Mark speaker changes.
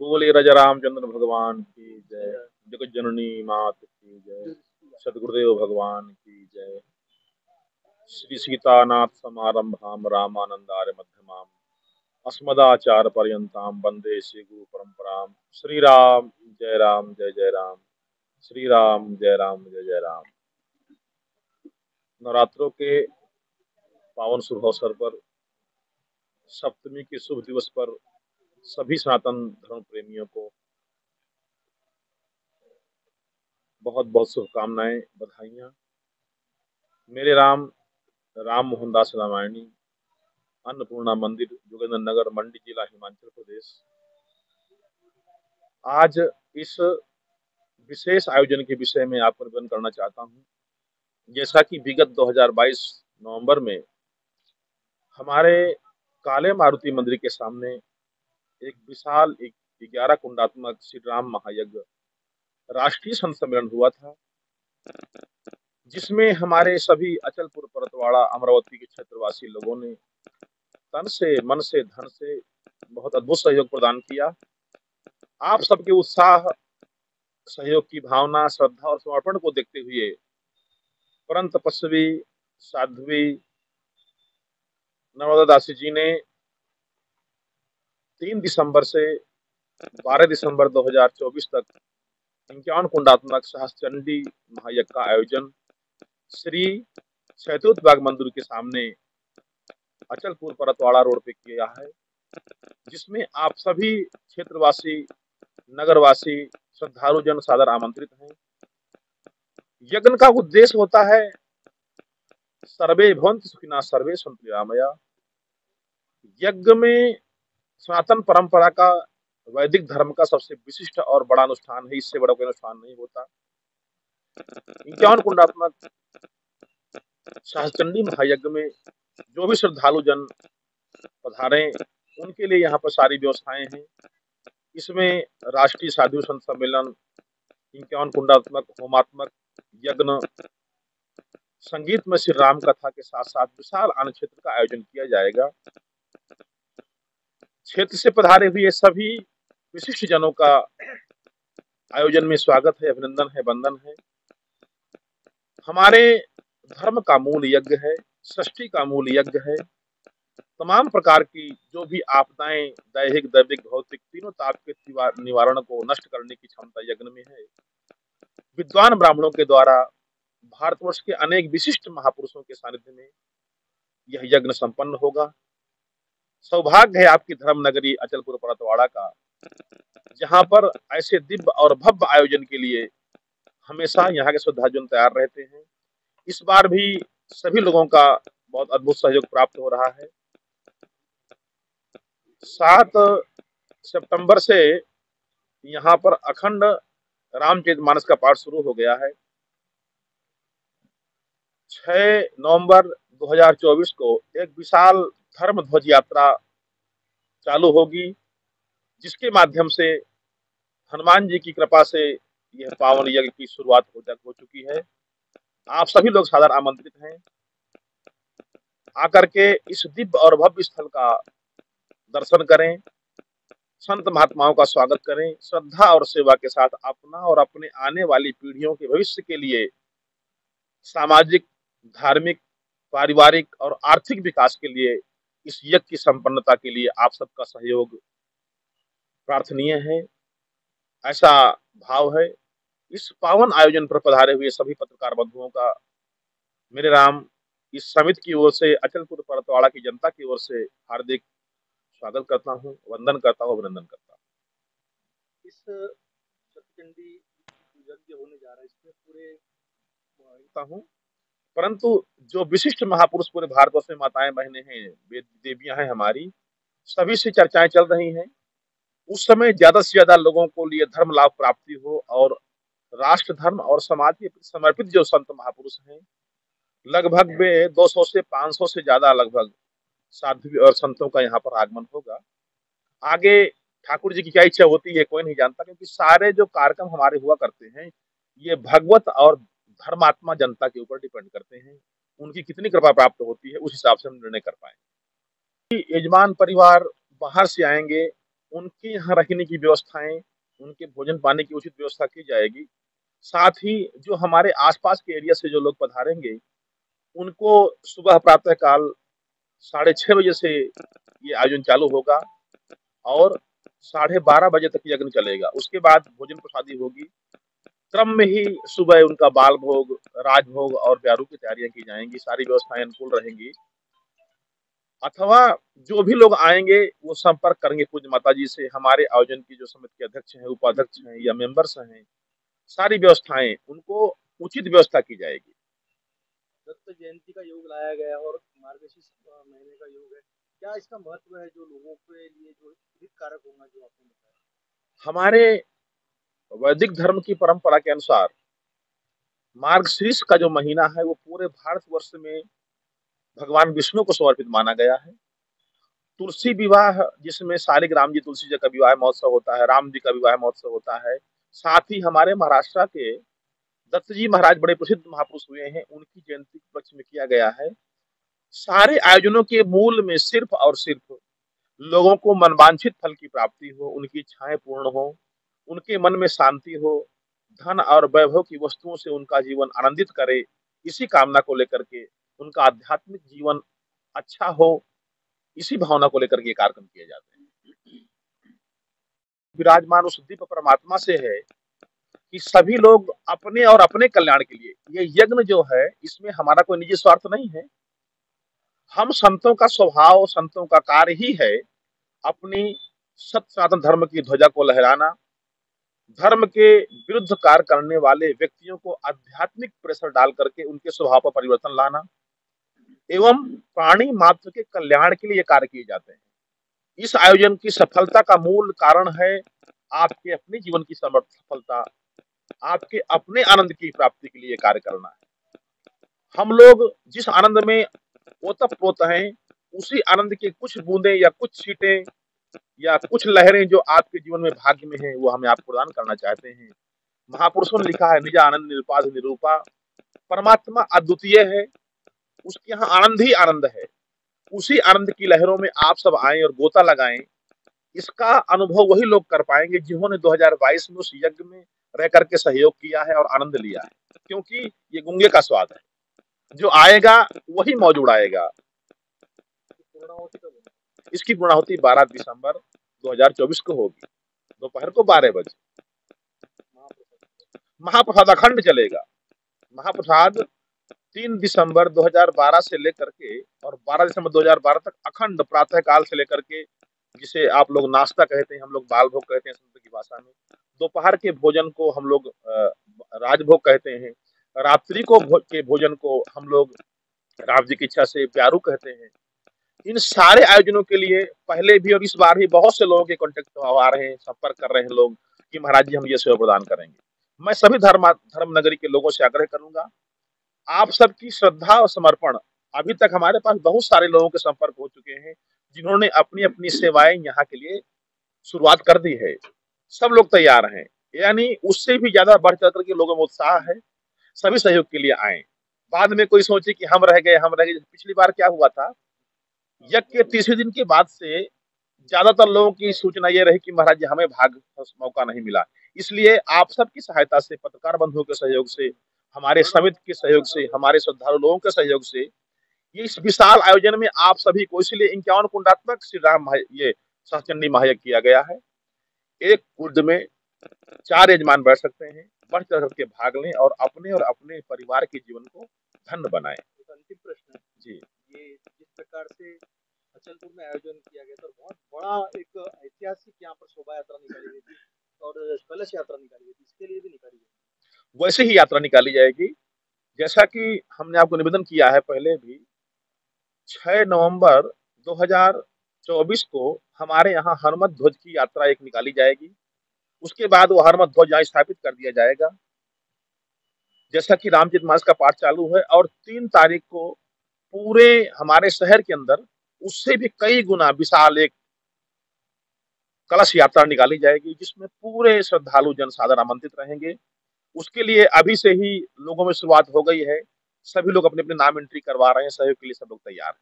Speaker 1: बोले राजा रामचंद्र भगवान की जय। जगत जननी मात की जय। सदगुरुदेव भगवान की जय। श्री सीतानाथ समारंभाम रामानंदार्य मध्यमाम अस्मदाचार्य पर्यंताम वंदे श्री गुरु परंपराम। श्री राम जय राम जय जय राम। श्री राम जय राम जय जय राम। नवरात्रों के पावन शुभ अवसर पर, सप्तमी के शुभ दिवस पर सभी सनातन धर्म प्रेमियों को बहुत बहुत शुभकामनाएं, बधाइयां। मेरे राम राम मोहन दास रामायणी, अन्नपूर्णा मंदिर, जोगेंद्र नगर, मंडी जिला, हिमाचल प्रदेश। आज इस विशेष आयोजन के विषय में आपको निवेदन करना चाहता हूं। जैसा कि विगत 2022 नवंबर में हमारे काले मारुति मंदिर के सामने एक विशाल 11 कुंडात्मक श्री राम महायज्ञ राष्ट्रीय संत सम्मेलन हुआ था, जिसमें हमारे सभी अचलपुर, परतवाड़ा, अमरावती के क्षेत्रवासी लोगों ने तन से, मन से, धन से बहुत अद्भुत सहयोग प्रदान किया। आप सबके उत्साह, सहयोग की भावना, श्रद्धा और समर्पण को देखते हुए परम तपस्वी साध्वी नर्मदा दासी जी ने 3 दिसंबर से 12 दिसंबर 2024 तक 51 कुंडात्मक सहस्त्रचंडी महायज्ञ का आयोजन श्री शैतूत बाग मंदिर के सामने अचलपुर, परतवाड़ा रोड पे किया है, जिसमें आप सभी क्षेत्रवासी, नगरवासी, श्रद्धालु जन सादर आमंत्रित हैं। यज्ञ का उद्देश्य होता है सर्वे भवन्तु सुखिनः सर्वे सन्तु निरामया। यज्ञ में सनातन परंपरा का, वैदिक धर्म का सबसे विशिष्ट और बड़ा अनुष्ठान है। इससे बड़ा कोई अनुष्ठान नहीं होता। 51 कुंडात्मक सहस्त्रचंडी महायज्ञ में जो भी श्रद्धालु जन पधारे, उनके लिए यहाँ पर सारी व्यवस्थाएं हैं। इसमें राष्ट्रीय साधु संत सम्मेलन, 51 कुंडात्मक होमात्मक यज्ञ, संगीत में श्री राम कथा के साथ साथ विशाल अन्न क्षेत्र का आयोजन किया जाएगा। क्षेत्र से पधारे हुए सभी विशिष्ट जनों का आयोजन में स्वागत है, अभिनंदन है, वंदन है। हमारे धर्म का मूल यज्ञ है, सृष्टि का मूल यज्ञ है। तमाम प्रकार की जो भी आपदाएं, दैहिक, दैविक, भौतिक, तीनों ताप के निवारण को नष्ट करने की क्षमता यज्ञ में है। विद्वान ब्राह्मणों के द्वारा भारतवर्ष के अनेक विशिष्ट महापुरुषों के सानिध्य में यह यज्ञ संपन्न होगा। सौभाग्य है आपकी धर्म नगरी अचलपुर, परतवाड़ा का, जहां पर ऐसे दिव्य और भव्य आयोजन के लिए हमेशा यहाँ के श्रद्धालु तैयार रहते हैं। इस बार भी सभी लोगों का बहुत अद्भुत सहयोग प्राप्त हो रहा है। 7 सितंबर से यहाँ पर अखंड रामचरितमानस का पाठ शुरू हो गया है। 6 नवंबर 2024 को एक विशाल धर्म ध्वज यात्रा चालू होगी, जिसके माध्यम से हनुमान जी की कृपा से यह पावन यज्ञ की शुरुआत हो चुकी है। आप सभी लोग सादर आमंत्रित हैं। आकर के इस दिव्य और भव्य स्थल का दर्शन करें, संत महात्माओं का स्वागत करें, श्रद्धा और सेवा के साथ अपना और अपने आने वाली पीढ़ियों के भविष्य के लिए सामाजिक, धार्मिक, पारिवारिक और आर्थिक विकास के लिए इस यज्ञ की संपन्नता के लिए आप सबका सहयोग प्रार्थनीय है, ऐसा भाव है। इस पावन आयोजन पर पधारे हुए सभी पत्रकार बंधुओं का मेरे राम इस समिति की ओर से, अचलपुर परतवाड़ा की जनता की ओर से हार्दिक स्वागत करता हूँ, वंदन करता हूँ, अभिनंदन करता हूँ। इस सत्यचंडी यज्ञ होने जा रहा है, इसमें पूरे हूँ, परंतु जो विशिष्ट महापुरुष पूरे भारतवर्ष में माताएं, बहनें हैं, देवियां हैं हमारी, सभी से चर्चाएं चल रही हैं। उस समय ज्यादा से ज्यादा लोगों को लिए धर्म लाभ प्राप्ति हो और राष्ट्र धर्म और समाज के समर्पित जो संत महापुरुष हैं, लगभग वे 200 से 500 से ज्यादा लगभग साधु और संतों का यहाँ पर आगमन होगा। आगे ठाकुर जी की क्या इच्छा होती है कोई नहीं जानता, क्योंकि सारे जो कार्यक्रम हमारे हुआ करते हैं ये भगवत और धर्मात्मा जनता के ऊपर डिपेंड करते हैं। उनकी कितनी कृपा प्राप्त होती है, उस हिसाब से हम निर्णय कर पाएंगे। यजमान परिवार बाहर से आएंगे, उनके यहाँ रहने की व्यवस्थाएं, उनके भोजन पानी की उचित व्यवस्था की जाएगी। साथ ही जो हमारे आसपास के एरिया से जो लोग पधारेंगे, उनको सुबह प्रातः काल 6:30 बजे से ये आयोजन चालू होगा और 12:30 बजे तक यज्ञ चलेगा। उसके बाद भोजन प्रसादी होगी। क्रम में ही सुबह उनका बाल भोग, राजभोग और ब्यारू की तैयारियां की जाएंगी। सारी व्यवस्थाएं अनुकूल रहेंगी। अथवा जो भी लोग आएंगे वो संपर्क करेंगे पूज्य माता जी से। हमारे आयोजन की जो समिति के अध्यक्ष हैं, उपाध्यक्ष हैं या मेंबर्स हैं, सारी व्यवस्थाएं उनको उचित व्यवस्था की जाएगी।
Speaker 2: दत्त जयंती का योग लाया गया और मार्गशीर्ष महीने का योग है, क्या इसका महत्व है जो लोगों के लिए जो हित कारक होगा जो आपने बताया?
Speaker 1: हमारे वैदिक धर्म की परंपरा के अनुसार मार्गशीर्ष का जो महीना है वो पूरे भारतवर्ष में भगवान विष्णु को समर्पित माना गया है। तुलसी विवाह, जिसमें शालिग्राम जी तुलसी जी का विवाह महोत्सव होता है, राम जी का विवाह महोत्सव होता है। साथ ही हमारे महाराष्ट्र के दत्त जी महाराज बड़े प्रसिद्ध महापुरुष हुए हैं, उनकी जयंती के उपलक्ष्य में किया गया है। सारे आयोजनों के मूल में सिर्फ और सिर्फ लोगों को मनवांछित फल की प्राप्ति हो, उनकी इच्छाएं पूर्ण हो, उनके मन में शांति हो, धन और वैभव की वस्तुओं से उनका जीवन आनंदित करे, इसी कामना को लेकर के उनका आध्यात्मिक जीवन अच्छा हो, इसी भावना को लेकर के कार्यक्रम किए जाते हैं। विराजमान उस दिव्य परमात्मा से है कि सभी लोग अपने और अपने कल्याण के लिए, ये यज्ञ जो है इसमें हमारा कोई निजी स्वार्थ नहीं है। हम संतों का स्वभाव, संतों का कार्य ही है अपनी सत्य सनातन धर्म की ध्वजा को लहराना, धर्म के विरुद्ध कार्य करने वाले व्यक्तियों को आध्यात्मिक प्रेशर डाल करके उनके स्वभाव पर परिवर्तन लाना एवं प्राणी मात्र के कल्याण के लिए कार्य किए जाते हैं। इस आयोजन की सफलता का मूल कारण है आपके अपने जीवन की सफलता, आपके अपने आनंद की प्राप्ति के लिए कार्य करना है। हम लोग जिस आनंद में ओतप्रोत हैं, उसी आनंद के कुछ बूंदे या कुछ छींटे या कुछ लहरें जो आपके जीवन में भाग्य में है, वो हमें आपको प्रदान करना चाहते हैं। महापुरुषों ने लिखा है, निज आनंद निरुपाध निरूपा। परमात्मा अद्वितीय है, उसके यहाँ आनंद ही आनंद है। उसी आनंद की लहरों में आप सब आए और गोता लगाएं। इसका अनुभव वही लोग कर पाएंगे जिन्होंने 2022 में उस यज्ञ में रह करके सहयोग किया है और आनंद लिया है, क्योंकि ये गुंगे का स्वाद है। जो आएगा वही मौजूद आएगा। इसकी पूर्णाहुति 12 दिसंबर 2024 को होगी, दोपहर को 12 बजे। महाप्रसाद अखंड चलेगा। महाप्रसाद 3 दिसंबर 2012 से लेकर के और 12 दिसंबर 2012 तक अखंड प्रातः काल से लेकर के, जिसे आप लोग नाश्ता कहते हैं, हम लोग बाल भोग कहते हैं संत की भाषा में। दोपहर के भोजन को हम लोग राजभोग कहते हैं। रात्रि को के भोजन को हम लोग राम जी की इच्छा से प्यारू कहते हैं। इन सारे आयोजनों के लिए पहले भी और इस बार भी बहुत से लोगों के कॉन्टेक्ट आ रहे हैं, संपर्क कर रहे हैं लोग कि महाराज जी हम ये सेवा प्रदान करेंगे। मैं सभी धर्म नगरी के लोगों से आग्रह करूंगा, आप सबकी श्रद्धा और समर्पण। अभी तक हमारे पास बहुत सारे लोगों के संपर्क हो चुके हैं जिन्होंने अपनी अपनी सेवाएं यहाँ के लिए शुरुआत कर दी है। सब लोग तैयार हैं, यानी उससे भी ज्यादा बढ़ चढ़ करके लोगों में उत्साह है। सभी सहयोग के लिए आए। बाद में कोई सोचे कि हम रह गए। पिछली बार क्या हुआ था, यज्ञ के तीसरे दिन के बाद से ज्यादातर लोगों की सूचना ये रही कि महाराज जी हमें भाग मौका नहीं मिला। इसलिए आप सबकी सहायता से, पत्रकार बंधुओं के सहयोग से, हमारे समिति के सहयोग से, हमारे श्रद्धालु लोगों के सहयोग से इस विशाल आयोजन में आप सभी को, इसलिए 51 कुंडात्मक श्री राम ये सहचंडी महायज्ञ किया गया है। एक कुंड में 4 यजमान बैठ सकते हैं। बढ़ चढ़ के भाग लें और अपने परिवार के जीवन को धन्य बनाएं।
Speaker 2: अंतिम प्रश्न
Speaker 1: जी,
Speaker 2: ये जिस प्रकार से अचलपुर में आयोजन किया गया था, बहुत बड़ा एक ऐतिहासिक यहाँ पर शोभा यात्रा निकाली गई थी और कलश यात्रा निकाली गई थी, इसके लिए भी निकाली गई।
Speaker 1: वैसे ही यात्रा निकाली जाएगी जैसा कि हमने आपको निवेदन किया है पहले भी। 6 नवंबर 2024 को हमारे यहाँ हनुमत ध्वज की यात्रा एक निकाली जाएगी। उसके बाद वो हनुमत ध्वज यहाँ स्थापित कर दिया जाएगा, जैसा कि रामचरितमानस का पाठ चालू है। और 3 तारीख को पूरे हमारे शहर के अंदर उससे भी कई गुना विशाल एक कलश यात्रा निकाली जाएगी, जिसमें पूरे श्रद्धालु जनसाधारण आमंत्रित रहेंगे। उसके लिए अभी से ही लोगों में शुरुआत हो गई है। सभी लोग अपने अपने नाम एंट्री करवा रहे हैं। सहयोग के लिए सब लोग तैयार हैं।